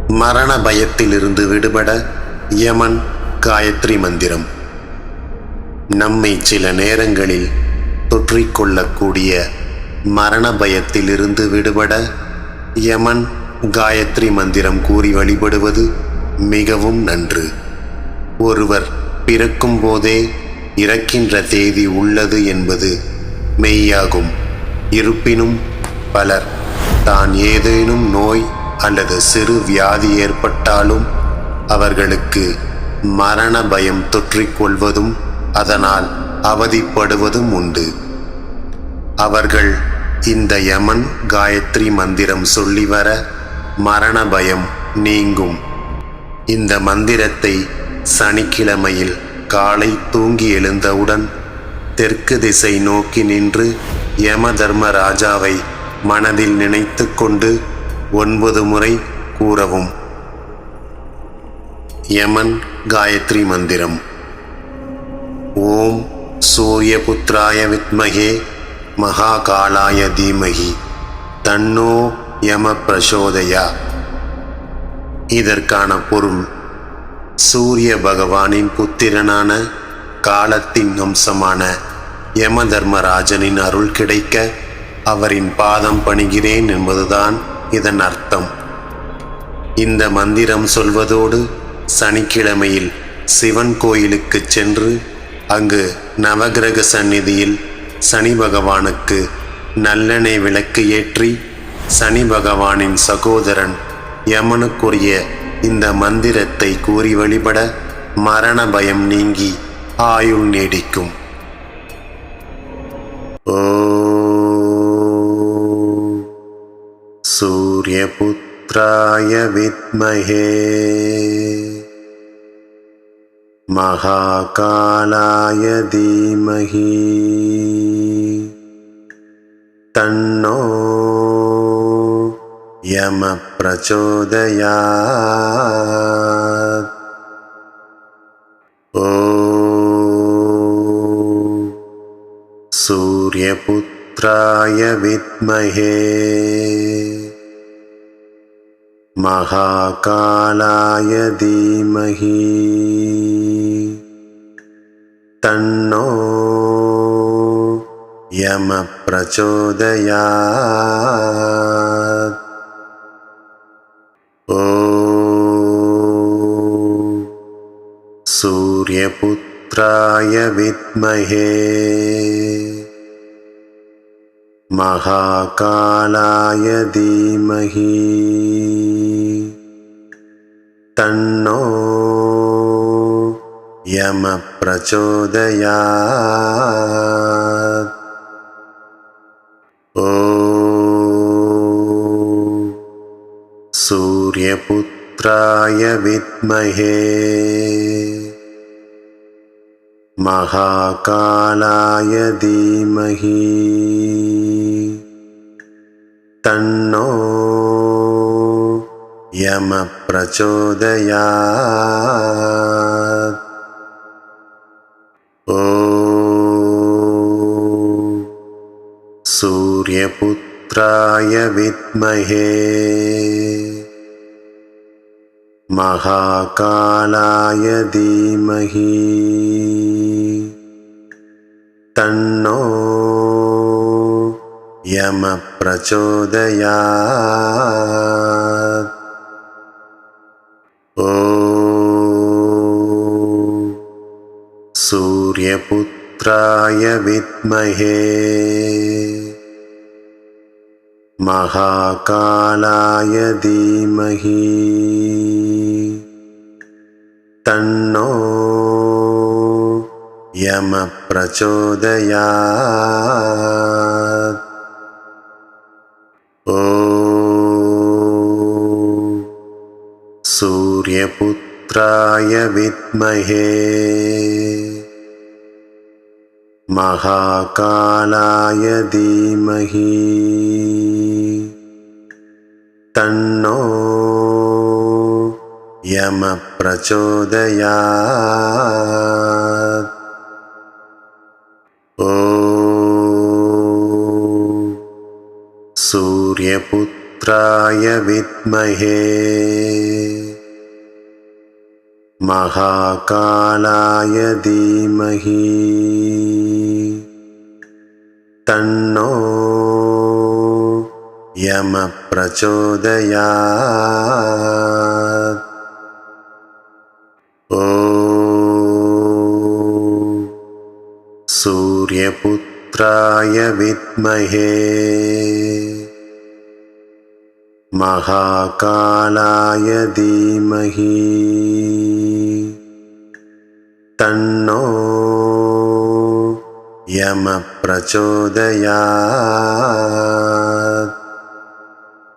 மரண பயத்திலிருந்து விடுபட யமன் காயத்ரி மந்திரம். நம்மை சில நேரங்களில் தொற்றிக்கொள்ளக்கூடிய மரண பயத்திலிருந்து விடுபட யமன் காயத்ரி மந்திரம் கூறி வழிபடுவது மிகவும் நன்று. ஒருவர் பிறக்கும் போதே இறக்கின்ற தேதி உள்ளது என்பது மெய்யாகும். இருப்பினும் பலர் தான் ஏதேனும் நோய் அல்லது சிறு வியாதி ஏற்பட்டாலும் அவர்களுக்கு மரண பயம் தொற்றிக்கொள்வதும் அதனால் அவதிப்படுவதும் உண்டு. அவர்கள் இந்த யமன் காயத்ரி மந்திரம் சொல்லி வர மரண பயம் நீங்கும். இந்த மந்திரத்தை சனிக்கிழமையில் காலை தூங்கி எழுந்தவுடன் தெற்கு திசை நோக்கி நின்று யம தர்மராஜாவை மனதில் நினைத்து கொண்டு 9 முறை கூறவும். யமன் காயத்ரி மந்திரம். ஓம் சூரியபுத்ராய வித்மகே மகாகாலாய தீமகி தன்னோ யம பிரசோதயா. இதற்கான பொருள்: சூரிய பகவானின் புத்திரனான காலத்தின் அம்சமான யம தர்மராஜனின் அருள் கிடைக்க அவரின் பாதம் பணிகிறேன் என்பதுதான் இதன் அர்த்தம். இந்த மந்திரம் சொல்வதோடு சனிக்கிழமையில் சிவன் கோயிலுக்கு சென்று அங்கு நவகிரக சந்நிதியில் சனி பகவானுக்கு நல்லெண்ணெய் விளக்கு ஏற்றி சனி பகவானின் சகோதரன் யமனுக்குரிய இந்த மந்திரத்தை கூறி வழிபட மரண பயம் நீங்கி ஆயுள் நீடிக்கும். सूर्यपुत्राय विद्महे महाकालाय धीमहि तन्नो यम प्रचोदयात्. सूर्यपुत्राय विद्महे महाकालाय धीमहि तन्नो यम प्रचोदयात्. सूर्यपुत्राय विद्महे महाकालाय धीमहि तन्नो यम प्रचोदयात्. सूर्यपुत्राय विद्महे महाकालाय धीमहि तन्नो यम प्रचोदयात्. सूर्यपुत्राय विद्महे महाकालाय धीमहि तन्नो यम प्रचोदयात्. सूर्यपुत्राय विद्महे महाकालाय धीमहि तन्नो यम प्रचोदयात्. सूर्यपुत्राय विद्महे महाकालाय धीमहि तन्नो यम प्रचोदयात्. सूर्यपुत्र सूर्यपुत्राय विद्महे महाकालाय धीमहि तन्नो यमः प्रचोदयात्। ॐ सूर्यपुत्राय विद्महे महाकालाय धीमहि तन्नो यमः प्रचोदयात्।